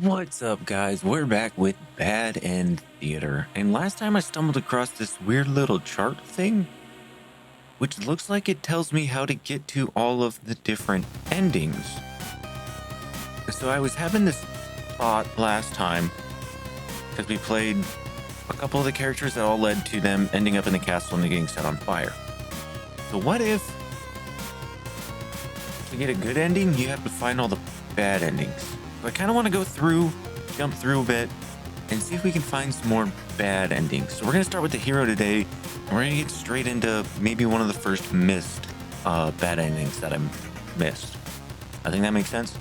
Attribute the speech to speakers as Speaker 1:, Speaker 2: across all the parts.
Speaker 1: What's up, guys? We're back with Bad End Theater. And last time I stumbled across this weird little chart thing, which looks like it tells me how to get to all of the different endings. So I was having this thought last time because we played a couple of the characters that all led to them ending up in the castle and getting set on fire. So what if to get a good ending, you have to find all the bad endings? So I kind of want to go through, jump through a bit, and see if we can find some more bad endings. So we're going to start with the hero today, and we're going to get straight into maybe one of the first missed bad endings that I missed. I think that makes sense.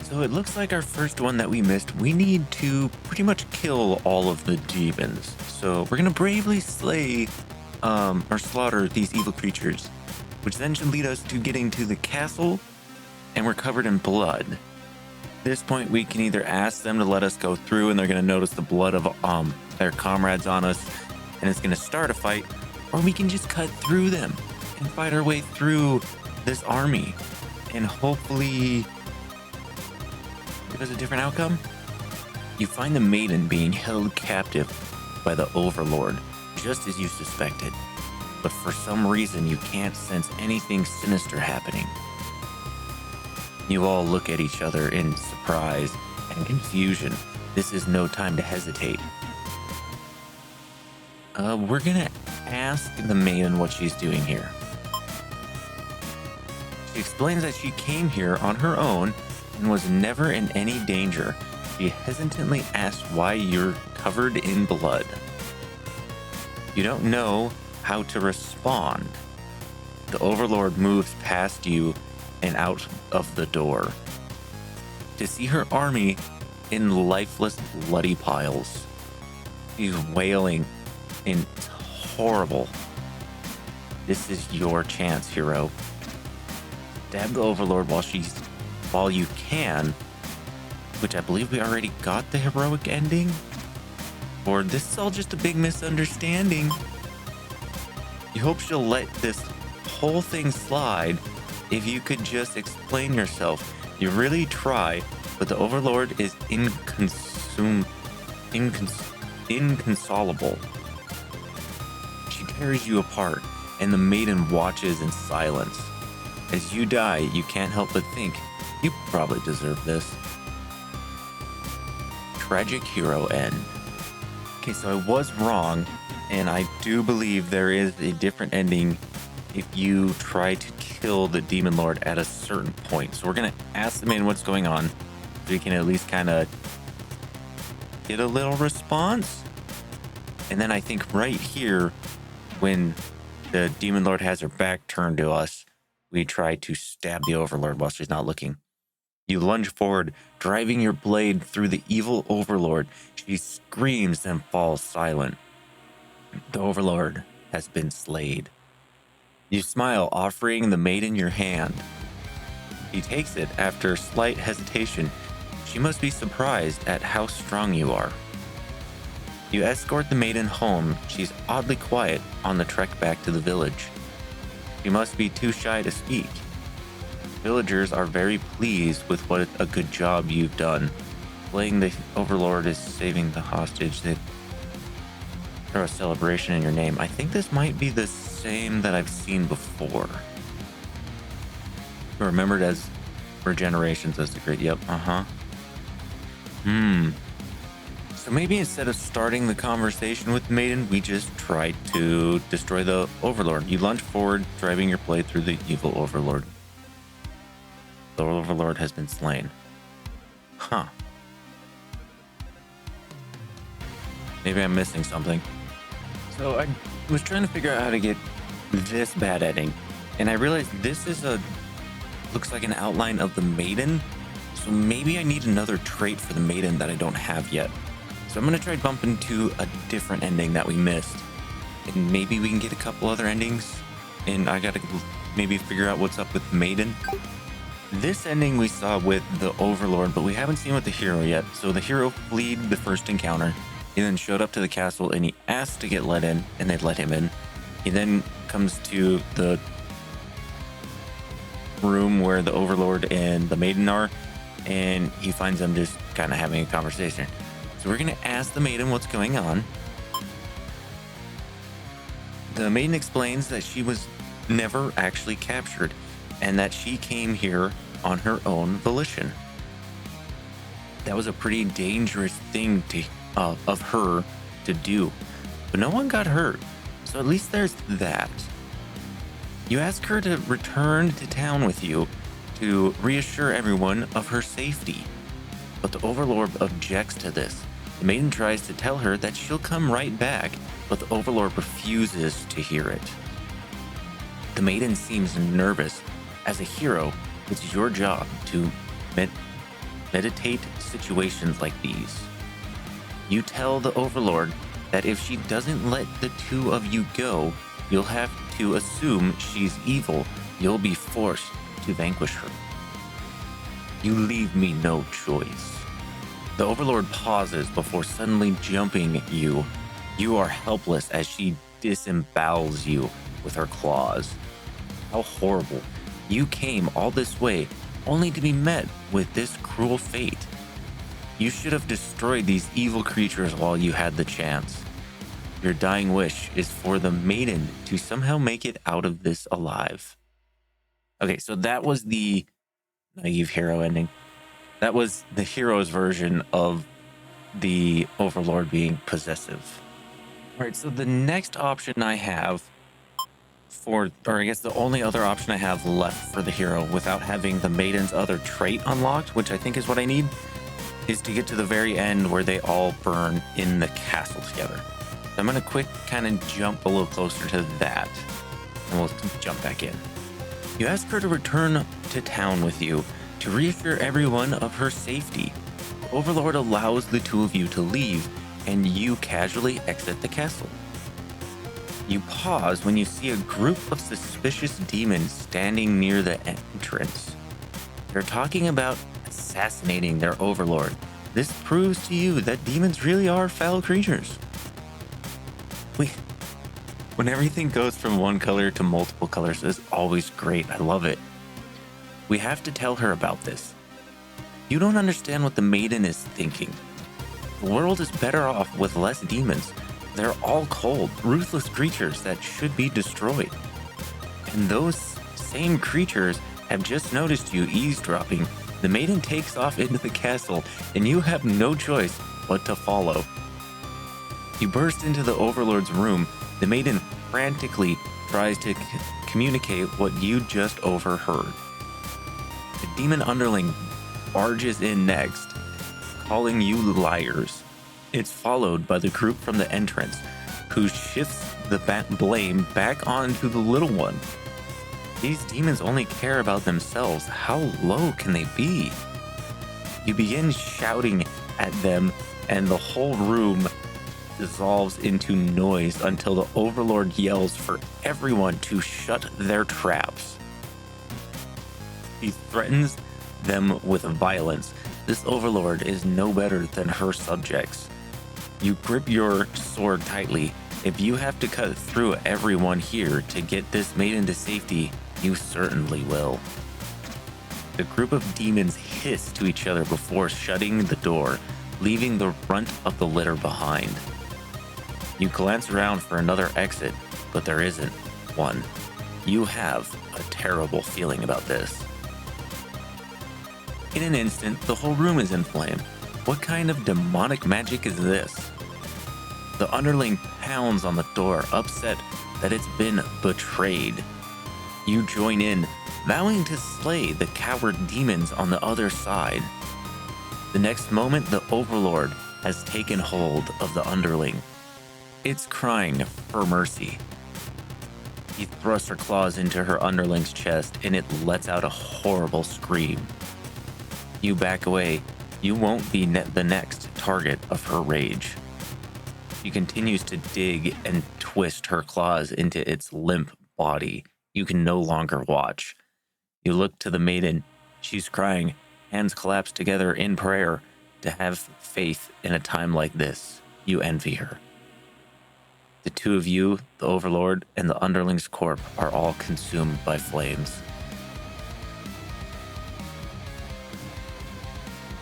Speaker 1: So it looks like our first one that we missed, we need to pretty much kill all of the demons. So we're going to bravely slay or slaughter these evil creatures, which then should lead us to getting to the castle, and we're covered in blood. At this point, we can either ask them to let us go through and they're going to notice the blood of their comrades on us and it's going to start a fight, or we can just cut through them and fight our way through this army and hopefully give us a different outcome. You find the maiden being held captive by the Overlord, just as you suspected, but for some reason you can't sense anything sinister happening. You all look at each other in surprise and confusion. This is no time to hesitate. We're gonna ask the maiden what she's doing here. She explains that she came here on her own and was never in any danger. She hesitantly asks why you're covered in blood. You don't know how to respond. The Overlord moves past you and out of the door to see her army in lifeless, bloody piles. She's wailing and it's horrible. This is your chance, hero. Stab the Overlord while you can, which I believe we already got the heroic ending. Or this is all just a big misunderstanding. You hope she'll let this whole thing slide if you could just explain yourself. You really try, but the Overlord is inconsolable. She tears you apart, and the maiden watches in silence. As you die, you can't help but think, you probably deserve this. Tragic hero end. Okay, so I was wrong, and I do believe there is a different ending if you try to kill the Demon Lord at a certain point. So we're going to ask the maiden what's going on so we can at least kind of get a little response. And then I think right here, when the Demon Lord has her back turned to us, we try to stab the Overlord while she's not looking. You lunge forward, driving your blade through the evil Overlord. She screams and falls silent. The Overlord has been slayed. You smile, offering the maiden your hand. He takes it after slight hesitation. She must be surprised at how strong you are. You escort the maiden home. She's oddly quiet on the trek back to the village. She must be too shy to speak. Villagers are very pleased with what a good job you've done. Slaying the Overlord is saving the hostage. They throw a celebration in your name. I think this might be the same that I've seen before. Remembered as for generations as the great. Yep. So maybe instead of starting the conversation with the maiden, we just try to destroy the Overlord. You lunge forward, driving your blade through the evil Overlord. The Overlord has been slain. Maybe I'm missing something. So I was trying to figure out how to get this bad ending, and I realized this is looks like an outline of the maiden. So maybe I need another trait for the maiden that I don't have yet. So I'm gonna try bumping to a different ending that we missed, and maybe we can get a couple other endings. And I gotta maybe figure out what's up with maiden. This ending we saw with the Overlord, but we haven't seen with the hero yet. So the hero fled the first encounter. He then showed up to the castle and he asked to get let in, and they'd let him in. He then comes to the room where the Overlord and the maiden are, and he finds them just kind of having a conversation. So we're going to ask the maiden what's going on. The maiden explains that she was never actually captured and that she came here on her own volition. That was a pretty dangerous thing of her to do, but no one got hurt, so at least there's that. You ask her to return to town with you to reassure everyone of her safety, but the Overlord objects to this. The maiden tries to tell her that she'll come right back, but the Overlord refuses to hear it. The maiden seems nervous. As a hero, it's your job to meditate situations like these. You tell the Overlord that if she doesn't let the two of you go, you'll have to assume she's evil. You'll be forced to vanquish her. You leave me no choice. The Overlord pauses before suddenly jumping you. You are helpless as she disembowels you with her claws. How horrible. You came all this way only to be met with this cruel fate. You should have destroyed these evil creatures while you had the chance. Your dying wish is for the maiden to somehow make it out of this alive. Okay, so that was the naive hero ending. That was the hero's version of the Overlord being possessive. All right, so the next option I have or I guess the only other option I have left for the hero without having the maiden's other trait unlocked, which I think is what I need, is to get to the very end where they all burn in the castle together. So I'm going to quick kind of jump a little closer to that, and we'll jump back in. You ask her to return to town with you to reassure everyone of her safety. The Overlord allows the two of you to leave, and you casually exit the castle. You pause when you see a group of suspicious demons standing near the entrance. They're talking about assassinating their Overlord. This proves to you that demons really are foul creatures. When everything goes from one color to multiple colors is always great. I love it. We have to tell her about this. You don't understand what the maiden is thinking. The world is better off with less demons. They're all cold, ruthless creatures that should be destroyed. And those same creatures have just noticed you eavesdropping. The maiden takes off into the castle, and you have no choice but to follow. You burst into the Overlord's room. The maiden frantically tries to communicate what you just overheard. The demon underling barges in next, calling you liars. It's followed by the group from the entrance, who shifts the blame back onto the little one. These demons only care about themselves. How low can they be? You begin shouting at them, and the whole room dissolves into noise until the Overlord yells for everyone to shut their traps. He threatens them with violence. This Overlord is no better than her subjects. You grip your sword tightly. If you have to cut through everyone here to get this maiden to safety, you certainly will. The group of demons hiss to each other before shutting the door, leaving the brunt of the litter behind. You glance around for another exit, but there isn't one. You have a terrible feeling about this. In an instant, the whole room is in flame. What kind of demonic magic is this? The underling pounds on the door, upset that it's been betrayed. You join in, vowing to slay the coward demons on the other side. The next moment, the Overlord has taken hold of the underling. It's crying for mercy. He thrusts her claws into her underling's chest, and it lets out a horrible scream. You back away. You won't be the next target of her rage. She continues to dig and twist her claws into its limp body. You can no longer watch. You look to the maiden. She's crying, hands collapsed together in prayer. To have faith in a time like this, you envy her. The two of you, the Overlord and the underling's corpse, are all consumed by flames.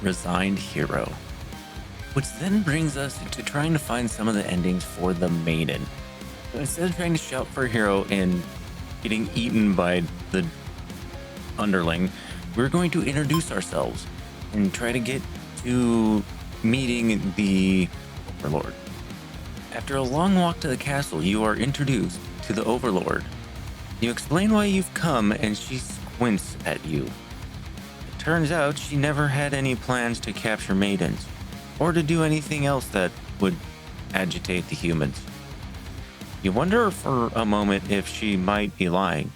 Speaker 1: Resigned hero. Which then brings us to trying to find some of the endings for the maiden. So instead of trying to shout for a hero and getting eaten by the underling, we're going to introduce ourselves and try to get to meeting the Overlord. After a long walk to the castle, you are introduced to the Overlord. You explain why you've come, and she squints at you. It turns out she never had any plans to capture maidens, or to do anything else that would agitate the humans. You wonder for a moment if she might be lying,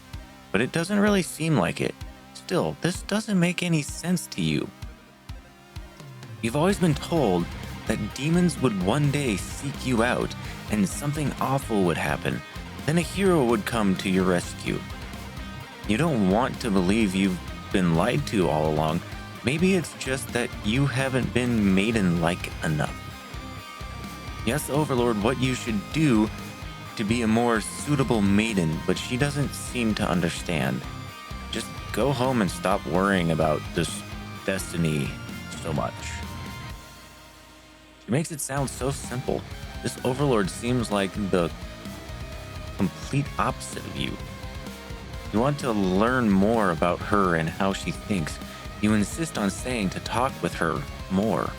Speaker 1: but it doesn't really seem like it. Still, this doesn't make any sense to you. You've always been told that demons would one day seek you out and something awful would happen. Then a hero would come to your rescue. You don't want to believe you've been lied to all along. Maybe it's just that you haven't been maiden-like enough. Yes, Overlord, what you should do to be a more suitable maiden, but she doesn't seem to understand. Just go home and stop worrying about this destiny so much. She makes it sound so simple. This Overlord seems like the complete opposite of you. You want to learn more about her and how she thinks. You insist on staying to talk with her more.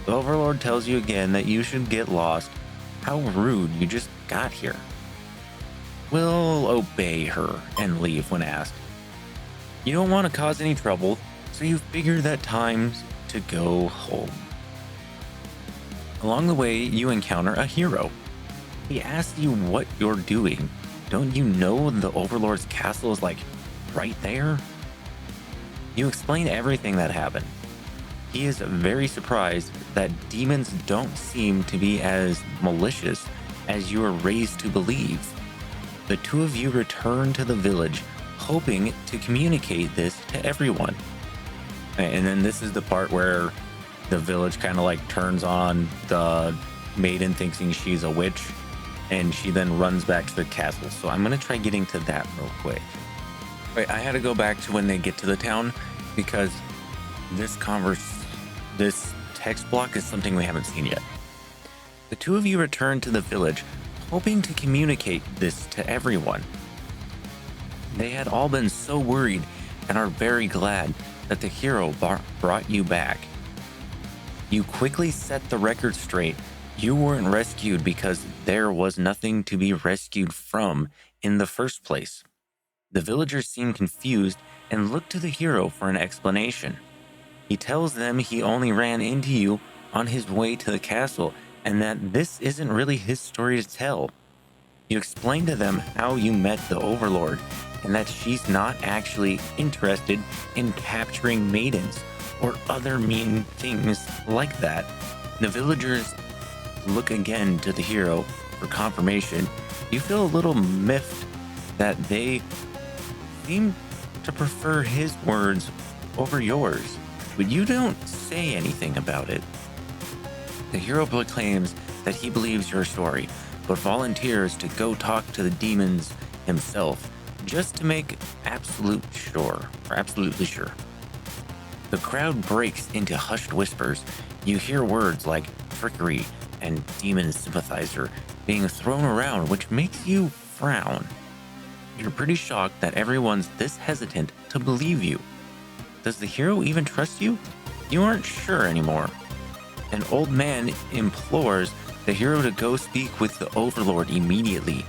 Speaker 1: The Overlord tells you again that you should get lost. How rude, you just got here. We'll obey her and leave when asked. You don't want to cause any trouble, so you figure that time's to go home. Along the way, you encounter a hero. He asks you what you're doing. Don't you know the Overlord's castle is like right there? You explain everything that happened. He is very surprised that demons don't seem to be as malicious as you are raised to believe. The two of you return to the village, hoping to communicate this to everyone. And then this is the part where the village kind of like turns on the maiden thinking she's a witch, and she then runs back to the castle. So I'm going to try getting to that real quick. Wait, I had to go back to when they get to the town because this text block is something we haven't seen yet. The two of you return to the village, hoping to communicate this to everyone. They had all been so worried and are very glad that the hero brought you back. You quickly set the record straight. You weren't rescued because there was nothing to be rescued from in the first place. The villagers seem confused and look to the hero for an explanation. He tells them he only ran into you on his way to the castle and that this isn't really his story to tell. You explain to them how you met the Overlord and that she's not actually interested in capturing maidens or other mean things like that. The villagers look again to the hero for confirmation. You feel a little miffed that they seem to prefer his words over yours, but you don't say anything about it. The hero proclaims that he believes your story, but volunteers to go talk to the demons himself, just to make absolutely sure. The crowd breaks into hushed whispers. You hear words like trickery and demon sympathizer being thrown around, which makes you frown. You're pretty shocked that everyone's this hesitant to believe you. Does the hero even trust you? You aren't sure anymore. An old man implores the hero to go speak with the Overlord immediately.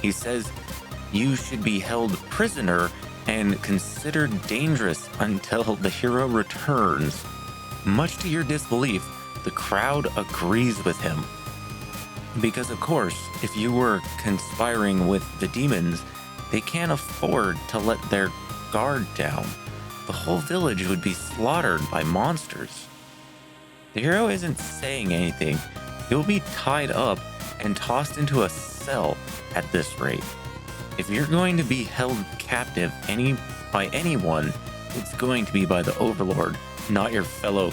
Speaker 1: He says you should be held prisoner and considered dangerous until the hero returns. Much to your disbelief, the crowd agrees with him. Because of course, if you were conspiring with the demons, they can't afford to let their guard down. The whole village would be slaughtered by monsters. The hero isn't saying anything. He'll be tied up and tossed into a cell at this rate. If you're going to be held captive by anyone, it's going to be by the Overlord, not your fellow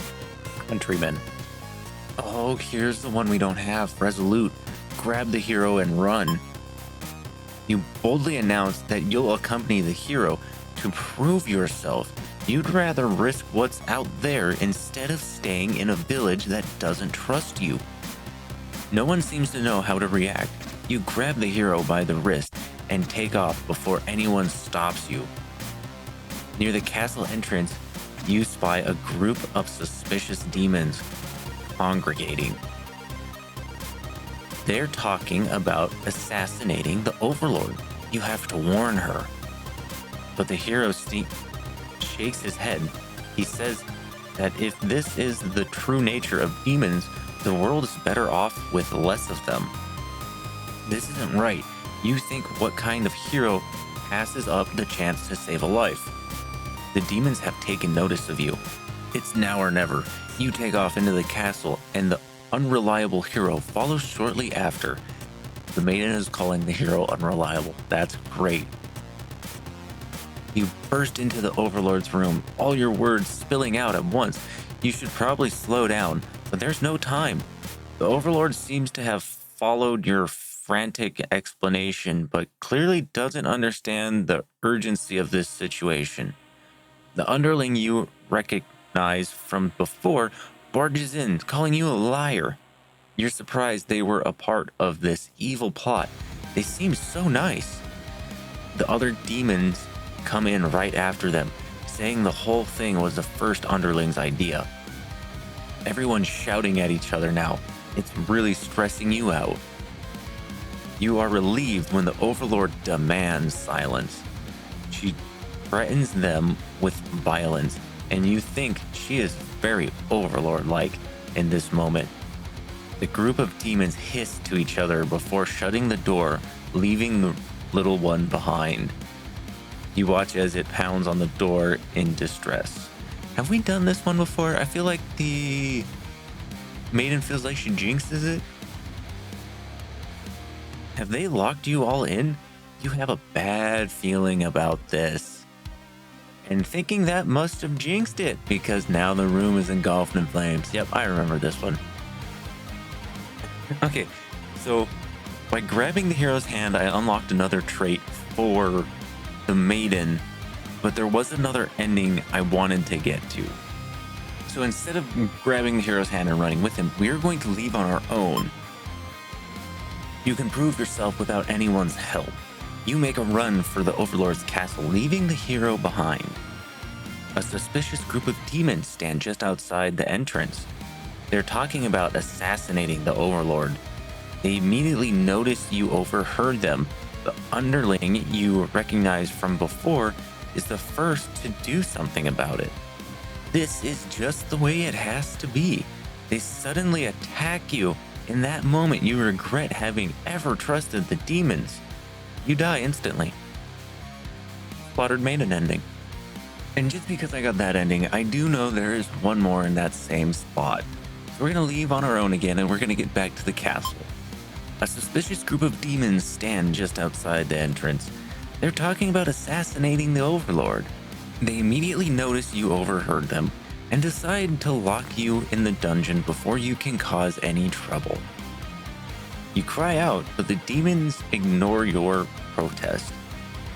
Speaker 1: countrymen. Oh, here's the one we don't have. Resolute. Grab the hero and run. You boldly announce that you'll accompany the hero to prove yourself You'd rather risk what's out there instead of staying in a village that doesn't trust you. No one seems to know how to react. You grab the hero by the wrist and take off before anyone stops you. Near the castle entrance, you spy a group of suspicious demons congregating. They're talking about assassinating the Overlord. You have to warn her. But the hero shakes his head. He says that if this is the true nature of demons, the world is better off with less of them. This isn't right. You think, what kind of hero passes up the chance to save a life? The demons have taken notice of you. It's now or never. You take off into the castle, and the unreliable hero follows shortly after. The maiden is calling the hero unreliable. That's great. You burst into the Overlord's room, all your words spilling out at once. You should probably slow down, but there's no time. The Overlord seems to have followed your frantic explanation, but clearly doesn't understand the urgency of this situation. The underling you recognize from before barges in, calling you a liar. You're surprised they were a part of this evil plot. They seem so nice. The other demons come in right after them, saying the whole thing was the first underling's idea. Everyone's shouting at each other now. It's really stressing you out. You are relieved when the Overlord demands silence. She threatens them with violence, and you think she is very Overlord-like in this moment. The group of demons hiss to each other before shutting the door, leaving the little one behind. You watch as it pounds on the door in distress. Have we done this one before? I feel like the maiden feels like she jinxes it. Have they locked you all in? You have a bad feeling about this. And thinking that must have jinxed it, because now the room is engulfed in flames. Yep, I remember this one. Okay, so by grabbing the hero's hand, I unlocked another trait for the maiden, but there was another ending I wanted to get to. So instead of grabbing the hero's hand and running with him, we're going to leave on our own. You can prove yourself without anyone's help. You make a run for the Overlord's castle, leaving the hero behind. A suspicious group of demons stand just outside the entrance. They're talking about assassinating the Overlord. They immediately notice you overheard them. The underling you recognize from before is the first to do something about it. This is just the way it has to be. They suddenly attack you. In that moment, you regret having ever trusted the demons. You die instantly. Slaughtered maiden ending. And just because I got that ending, I do know there is one more in that same spot. So we're going to leave on our own again, and we're going to get back to the castle. A suspicious group of demons stand just outside the entrance. They're talking about assassinating the Overlord. They immediately notice you overheard them and decide to lock you in the dungeon before you can cause any trouble. You cry out, but the demons ignore your protest.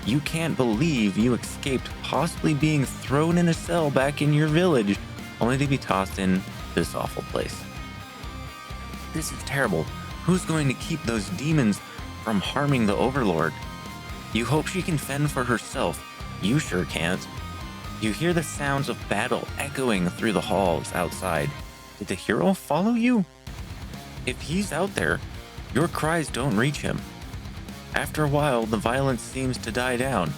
Speaker 1: You can't believe you escaped possibly being thrown in a cell back in your village, only to be tossed in this awful place. This is terrible. Who's going to keep those demons from harming the Overlord? You hope she can fend for herself. You sure can't. You hear the sounds of battle echoing through the halls outside. Did the hero follow you? If he's out there, your cries don't reach him. After a while, the violence seems to die down.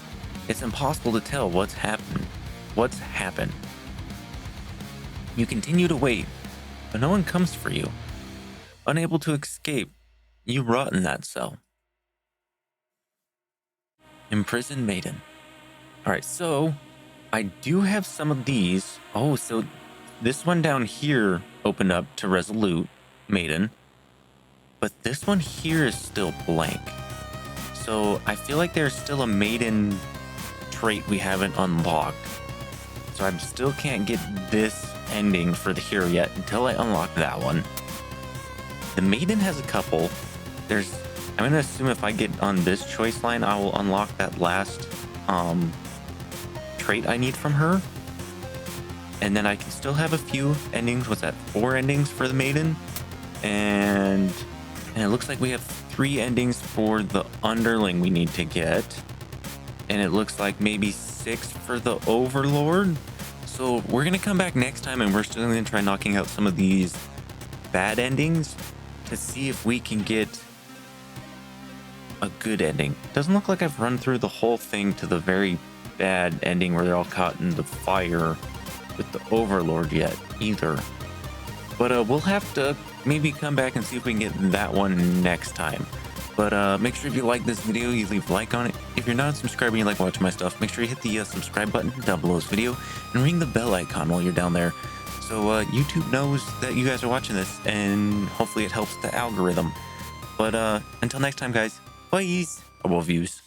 Speaker 1: It's impossible to tell what's happened. You continue to wait, but no one comes for you. Unable to escape, you rot in that cell. Imprisoned maiden. Alright, so I do have some of these. Oh, so this one down here opened up to resolute maiden, but this one here is still blank. So I feel like there's still a maiden trait we haven't unlocked. So I still can't get this ending for the hero yet until I unlock that one. The maiden has a couple. I'm going to assume if I get on this choice line, I will unlock that last trait I need from her. And then I can still have a few endings. What's that? 4 endings for the maiden. And it looks like we have 3 endings for the underling we need to get. And it looks like maybe 6 for the overlord. So we're going to come back next time and we're still going to try knocking out some of these bad endings to see if we can get a good ending. Doesn't look like I've run through the whole thing to the very bad ending where they're all caught in the fire with the overlord yet either. But we'll have to maybe come back and see if we can get that one next time. But make sure if you like this video, you leave a like on it. If you're not subscribed and you like watching my stuff, make sure you hit the subscribe button down below this video and ring the bell icon while you're down there. So YouTube knows that you guys are watching this and hopefully it helps the algorithm. But until next time, guys, bye. Views.